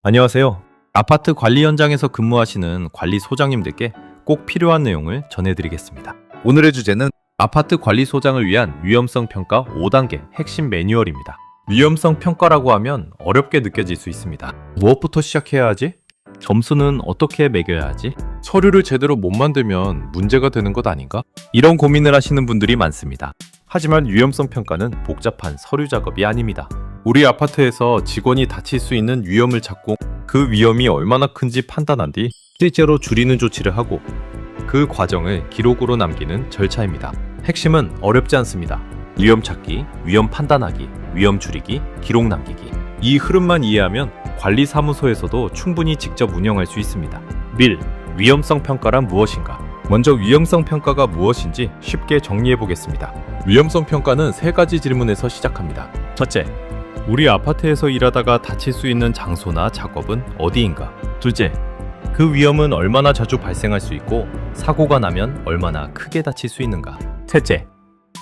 안녕하세요. 아파트 관리 현장에서 근무하시는 관리소장님들께 꼭 필요한 내용을 전해드리겠습니다. 오늘의 주제는 아파트 관리소장을 위한 위험성 평가 5단계 핵심 매뉴얼입니다. 위험성 평가라고 하면 어렵게 느껴질 수 있습니다. 무엇부터 시작해야 하지? 점수는 어떻게 매겨야 하지? 서류를 제대로 못 만들면 문제가 되는 것 아닌가? 이런 고민을 하시는 분들이 많습니다. 하지만 위험성 평가는 복잡한 서류 작업이 아닙니다. 우리 아파트에서 직원이 다칠 수 있는 위험을 찾고 그 위험이 얼마나 큰지 판단한 뒤 실제로 줄이는 조치를 하고 그 과정을 기록으로 남기는 절차입니다. 핵심은 어렵지 않습니다. 위험 찾기, 위험 판단하기, 위험 줄이기, 기록 남기기. 이 흐름만 이해하면 관리사무소에서도 충분히 직접 운영할 수 있습니다. 위험성 평가란 무엇인가? 먼저 위험성 평가가 무엇인지 쉽게 정리해 보겠습니다. 위험성 평가는 세 가지 질문에서 시작합니다. 첫째, 우리 아파트에서 일하다가 다칠 수 있는 장소나 작업은 어디인가? 둘째, 그 위험은 얼마나 자주 발생할 수 있고 사고가 나면 얼마나 크게 다칠 수 있는가? 셋째,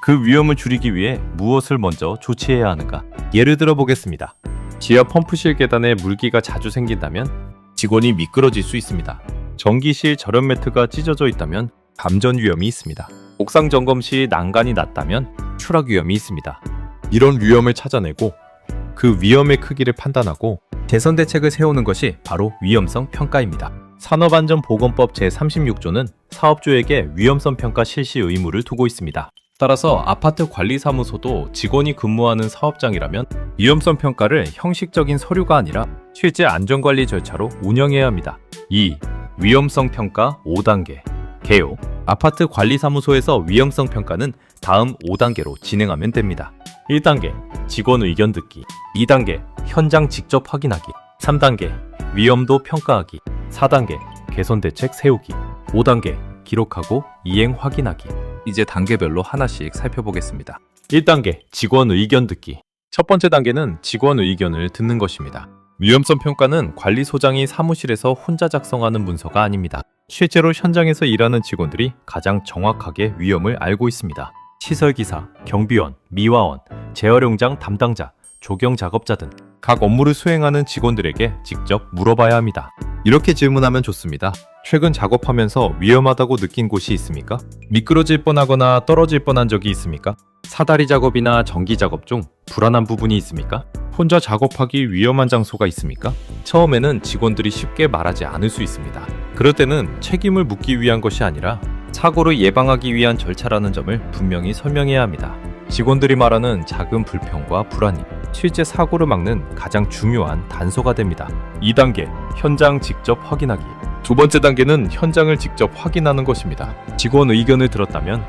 그 위험을 줄이기 위해 무엇을 먼저 조치해야 하는가? 예를 들어 보겠습니다. 지하 펌프실 계단에 물기가 자주 생긴다면 직원이 미끄러질 수 있습니다. 전기실 절연 매트가 찢어져 있다면 감전 위험이 있습니다. 옥상 점검 시 난간이 낮다면 추락 위험이 있습니다. 이런 위험을 찾아내고 그 위험의 크기를 판단하고 개선 대책을 세우는 것이 바로 위험성 평가입니다. 산업안전보건법 제36조는 사업주에게 위험성 평가 실시 의무를 두고 있습니다. 따라서 아파트 관리사무소도 직원이 근무하는 사업장이라면 위험성 평가를 형식적인 서류가 아니라 실제 안전관리 절차로 운영해야 합니다. 2. 위험성 평가 5단계 개요. 아파트 관리사무소에서 위험성 평가는 다음 5단계로 진행하면 됩니다. 1단계 직원 의견 듣기, 2단계 현장 직접 확인하기, 3단계 위험도 평가하기, 4단계 개선 대책 세우기, 5단계 기록하고 이행 확인하기. 이제 단계별로 하나씩 살펴보겠습니다. 1단계 직원 의견 듣기. 첫 번째 단계는 직원 의견을 듣는 것입니다. 위험성 평가는 관리소장이 사무실에서 혼자 작성하는 문서가 아닙니다. 실제로 현장에서 일하는 직원들이 가장 정확하게 위험을 알고 있습니다. 시설기사, 경비원, 미화원, 재활용장 담당자, 조경 작업자 등 각 업무를 수행하는 직원들에게 직접 물어봐야 합니다. 이렇게 질문하면 좋습니다. 최근 작업하면서 위험하다고 느낀 곳이 있습니까? 미끄러질 뻔하거나 떨어질 뻔한 적이 있습니까? 사다리 작업이나 전기 작업 중 불안한 부분이 있습니까? 혼자 작업하기 위험한 장소가 있습니까? 처음에는 직원들이 쉽게 말하지 않을 수 있습니다. 그럴 때는 책임을 묻기 위한 것이 아니라 사고를 예방하기 위한 절차라는 점을 분명히 설명해야 합니다. 직원들이 말하는 작은 불평과 불안이 실제 사고를 막는 가장 중요한 단서가 됩니다. 2단계 현장 직접 확인하기. 두 번째 단계는 현장을 직접 확인하는 것입니다. 직원 의견을 들었다면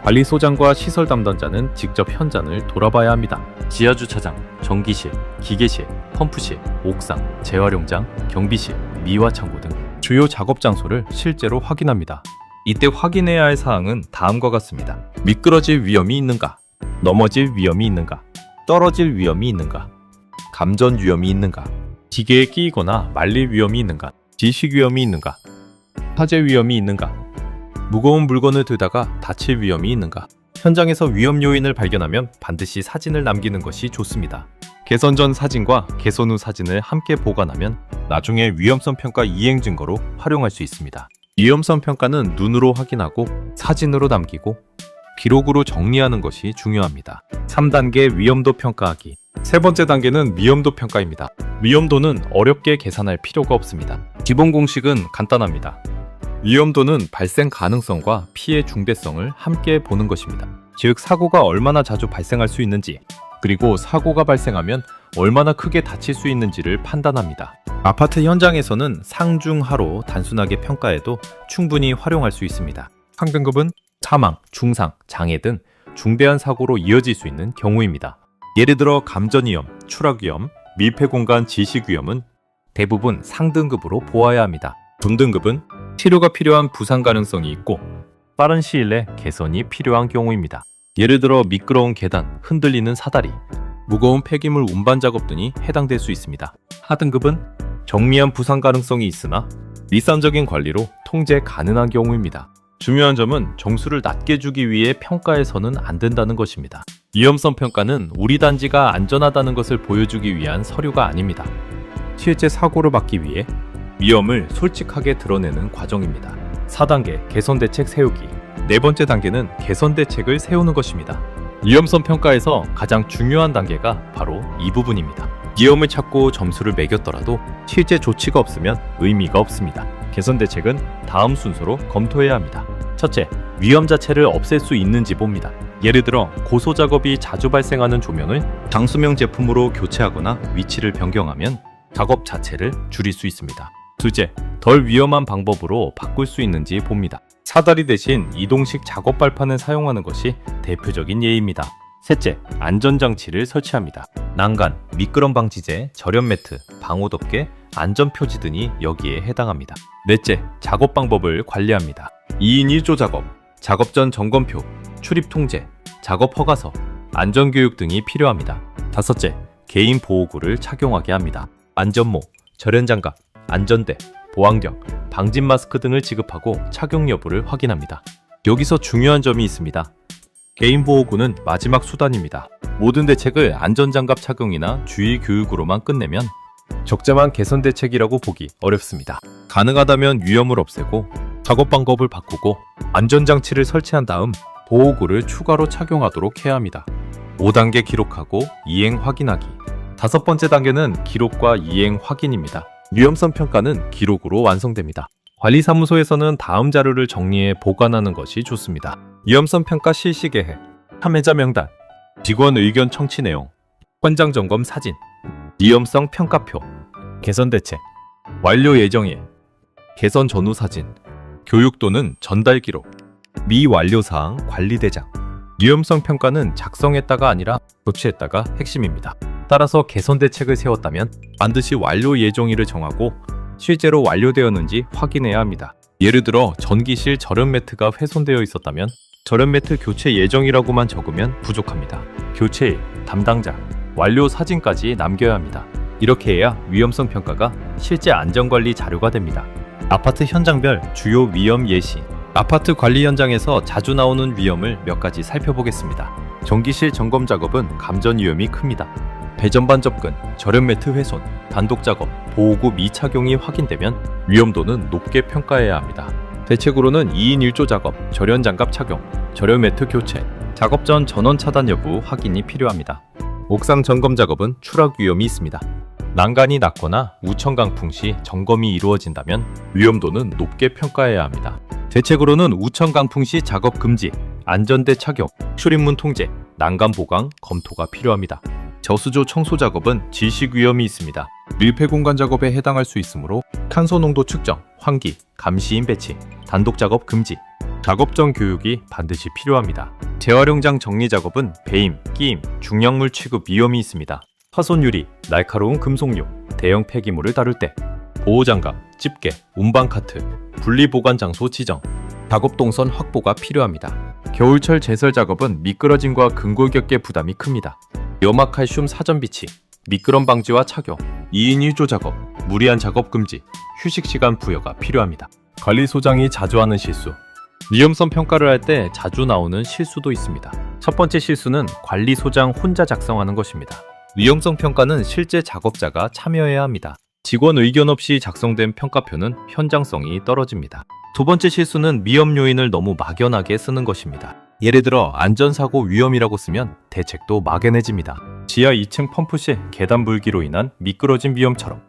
관리소장과 시설 담당자는 직접 현장을 돌아봐야 합니다. 지하주차장, 전기실, 기계실, 펌프실, 옥상, 재활용장, 경비실, 미화창고 등 주요 작업 장소를 실제로 확인합니다. 이때 확인해야 할 사항은 다음과 같습니다. 미끄러질 위험이 있는가? 넘어질 위험이 있는가? 떨어질 위험이 있는가? 감전 위험이 있는가? 기계에 끼이거나 말릴 위험이 있는가? 지식 위험이 있는가? 화재 위험이 있는가? 무거운 물건을 들다가 다칠 위험이 있는가? 현장에서 위험 요인을 발견하면 반드시 사진을 남기는 것이 좋습니다. 개선 전 사진과 개선 후 사진을 함께 보관하면 나중에 위험성 평가 이행 증거로 활용할 수 있습니다. 위험성 평가는 눈으로 확인하고 사진으로 남기고 기록으로 정리하는 것이 중요합니다. 3단계 위험도 평가하기. 세 번째 단계는 위험도 평가입니다. 위험도는 어렵게 계산할 필요가 없습니다. 기본 공식은 간단합니다. 위험도는 발생 가능성과 피해 중대성을 함께 보는 것입니다. 즉, 사고가 얼마나 자주 발생할 수 있는지, 그리고 사고가 발생하면 얼마나 크게 다칠 수 있는지를 판단합니다. 아파트 현장에서는 상중하로 단순하게 평가해도 충분히 활용할 수 있습니다. 상등급은 사망, 중상, 장애 등 중대한 사고로 이어질 수 있는 경우입니다. 예를 들어 감전위험, 추락위험, 밀폐공간 지식위험은 대부분 상등급으로 보아야 합니다. 중등급은 치료가 필요한 부상 가능성이 있고 빠른 시일 내 개선이 필요한 경우입니다. 예를 들어 미끄러운 계단, 흔들리는 사다리, 무거운 폐기물 운반 작업 등이 해당될 수 있습니다. 하등급은 정미한 부상 가능성이 있으나 일상적인 관리로 통제 가능한 경우입니다. 중요한 점은 점수를 낮게 주기 위해 평가해서는 안 된다는 것입니다. 위험성 평가는 우리 단지가 안전하다는 것을 보여주기 위한 서류가 아닙니다. 실제 사고를 막기 위해 위험을 솔직하게 드러내는 과정입니다. 4단계 개선 대책 세우기. 네 번째 단계는 개선 대책을 세우는 것입니다. 위험성 평가에서 가장 중요한 단계가 바로 이 부분입니다. 위험을 찾고 점수를 매겼더라도 실제 조치가 없으면 의미가 없습니다. 개선 대책은 다음 순서로 검토해야 합니다. 첫째, 위험 자체를 없앨 수 있는지 봅니다. 예를 들어 고소 작업이 자주 발생하는 조명을 장수명 제품으로 교체하거나 위치를 변경하면 작업 자체를 줄일 수 있습니다. 둘째, 덜 위험한 방법으로 바꿀 수 있는지 봅니다. 사다리 대신 이동식 작업 발판을 사용하는 것이 대표적인 예입니다. 셋째, 안전장치를 설치합니다. 난간, 미끄럼 방지제, 절연 매트, 방호 덮개, 안전표지 등이 여기에 해당합니다. 넷째, 작업 방법을 관리합니다. 2인 1조 작업, 작업 전 점검표, 출입 통제, 작업 허가서, 안전교육 등이 필요합니다. 다섯째, 개인 보호구를 착용하게 합니다. 안전모, 절연장갑, 안전대, 보안경, 방진 마스크 등을 지급하고 착용 여부를 확인합니다. 여기서 중요한 점이 있습니다. 개인 보호구는 마지막 수단입니다. 모든 대책을 안전장갑 착용이나 주의 교육으로만 끝내면 적재만 개선 대책이라고 보기 어렵습니다. 가능하다면 위험을 없애고 작업 방법을 바꾸고 안전장치를 설치한 다음 보호구를 추가로 착용하도록 해야 합니다. 5단계 기록하고 이행 확인하기. 다섯 번째 단계는 기록과 이행 확인입니다. 위험성 평가는 기록으로 완성됩니다. 관리사무소에서는 다음 자료를 정리해 보관하는 것이 좋습니다. 위험성 평가 실시 계획, 참여자 명단, 직원 의견 청취 내용, 현장 점검 사진, 위험성 평가표, 개선 대책, 완료 예정일, 개선 전후 사진, 교육 또는 전달 기록, 미완료 사항 관리 대장. 위험성 평가는 작성했다가 아니라 조치했다가 핵심입니다. 따라서 개선 대책을 세웠다면 반드시 완료 예정일을 정하고 실제로 완료되었는지 확인해야 합니다. 예를 들어 전기실 절연 매트가 훼손되어 있었다면 절연 매트 교체 예정이라고만 적으면 부족합니다. 교체일, 담당자, 완료 사진까지 남겨야 합니다. 이렇게 해야 위험성 평가가 실제 안전관리 자료가 됩니다. 아파트 현장별 주요 위험 예시. 아파트 관리 현장에서 자주 나오는 위험을 몇 가지 살펴보겠습니다. 전기실 점검 작업은 감전 위험이 큽니다. 배전반 접근, 절연 매트 훼손, 단독 작업, 보호구 미착용이 확인되면 위험도는 높게 평가해야 합니다. 대책으로는 2인 1조 작업, 절연 장갑 착용, 절연 매트 교체, 작업 전 전원 차단 여부 확인이 필요합니다. 옥상 점검 작업은 추락 위험이 있습니다. 난간이 낮거나 우천 강풍 시 점검이 이루어진다면 위험도는 높게 평가해야 합니다. 대책으로는 우천 강풍 시 작업 금지, 안전대 착용, 출입문 통제, 난간 보강 검토가 필요합니다. 저수조 청소 작업은 질식 위험이 있습니다. 밀폐 공간 작업에 해당할 수 있으므로 탄소 농도 측정, 환기, 감시인 배치, 단독 작업 금지, 작업 전 교육이 반드시 필요합니다. 재활용장 정리 작업은 배임, 끼임, 중량물 취급 위험이 있습니다. 파손 유리, 날카로운 금속류, 대형 폐기물을 다룰 때 보호장갑, 집게, 운반 카트, 분리 보관 장소 지정, 작업 동선 확보가 필요합니다. 겨울철 제설 작업은 미끄러짐과 근골격계 부담이 큽니다. 염화칼슘 사전 비치, 미끄럼 방지와 착용, 2인 1조 작업, 무리한 작업 금지, 휴식 시간 부여가 필요합니다. 관리소장이 자주 하는 실수. 위험성 평가를 할 때 자주 나오는 실수도 있습니다. 첫 번째 실수는 관리소장 혼자 작성하는 것입니다. 위험성 평가는 실제 작업자가 참여해야 합니다. 직원 의견 없이 작성된 평가표는 현장성이 떨어집니다. 두 번째 실수는 위험 요인을 너무 막연하게 쓰는 것입니다. 예를 들어 안전사고 위험이라고 쓰면 대책도 막연해집니다. 지하 2층 펌프실 계단 불기로 인한 미끄러짐 위험처럼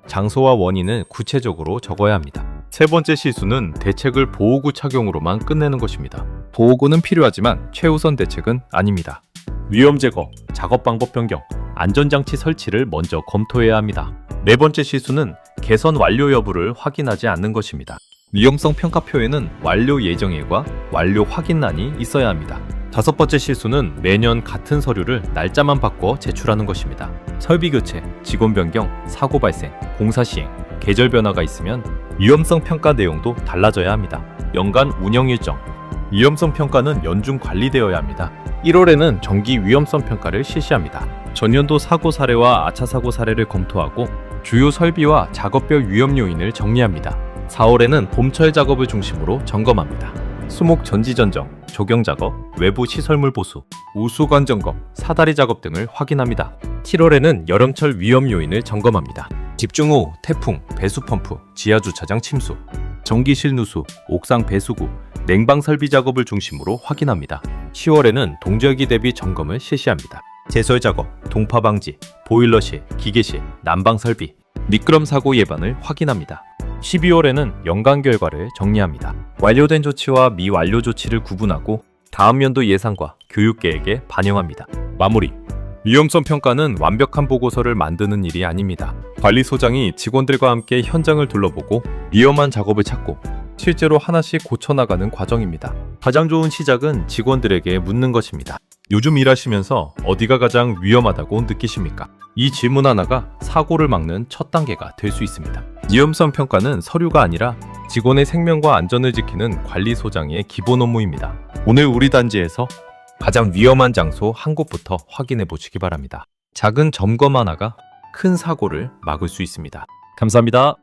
장소와 원인을 구체적으로 적어야 합니다. 세 번째 실수는 대책을 보호구 착용으로만 끝내는 것입니다. 보호구는 필요하지만 최우선 대책은 아닙니다. 위험 제거, 작업 방법 변경, 안전장치 설치를 먼저 검토해야 합니다. 네 번째 실수는 개선 완료 여부를 확인하지 않는 것입니다. 위험성 평가표에는 완료 예정일과 완료 확인란이 있어야 합니다. 다섯 번째 실수는 매년 같은 서류를 날짜만 바꿔 제출하는 것입니다. 설비 교체, 직원 변경, 사고 발생, 공사 시행, 계절 변화가 있으면 위험성 평가 내용도 달라져야 합니다. 연간 운영 일정. 위험성 평가는 연중 관리되어야 합니다. 1월에는 정기 위험성 평가를 실시합니다. 전년도 사고 사례와 아차 사고 사례를 검토하고 주요 설비와 작업별 위험 요인을 정리합니다. 4월에는 봄철 작업을 중심으로 점검합니다. 수목 전지 전정, 조경 작업, 외부 시설물 보수, 우수관 점검, 사다리 작업 등을 확인합니다. 7월에는 여름철 위험 요인을 점검합니다. 집중호우, 태풍, 배수펌프, 지하주차장 침수, 전기실 누수, 옥상 배수구, 냉방 설비 작업을 중심으로 확인합니다. 10월에는 동절기 대비 점검을 실시합니다. 제설 작업, 동파 방지, 보일러실, 기계실, 난방 설비, 미끄럼 사고 예방을 확인합니다. 12월에는 연간 결과를 정리합니다. 완료된 조치와 미완료 조치를 구분하고 다음 연도 예산과 교육 계획에 반영합니다. 마무리. 위험성 평가는 완벽한 보고서를 만드는 일이 아닙니다. 관리소장이 직원들과 함께 현장을 둘러보고 위험한 작업을 찾고 실제로 하나씩 고쳐나가는 과정입니다. 가장 좋은 시작은 직원들에게 묻는 것입니다. 요즘 일하시면서 어디가 가장 위험하다고 느끼십니까? 이 질문 하나가 사고를 막는 첫 단계가 될 수 있습니다. 위험성 평가는 서류가 아니라 직원의 생명과 안전을 지키는 관리소장의 기본 업무입니다. 오늘 우리 단지에서 가장 위험한 장소 한 곳부터 확인해 보시기 바랍니다. 작은 점검 하나가 큰 사고를 막을 수 있습니다. 감사합니다.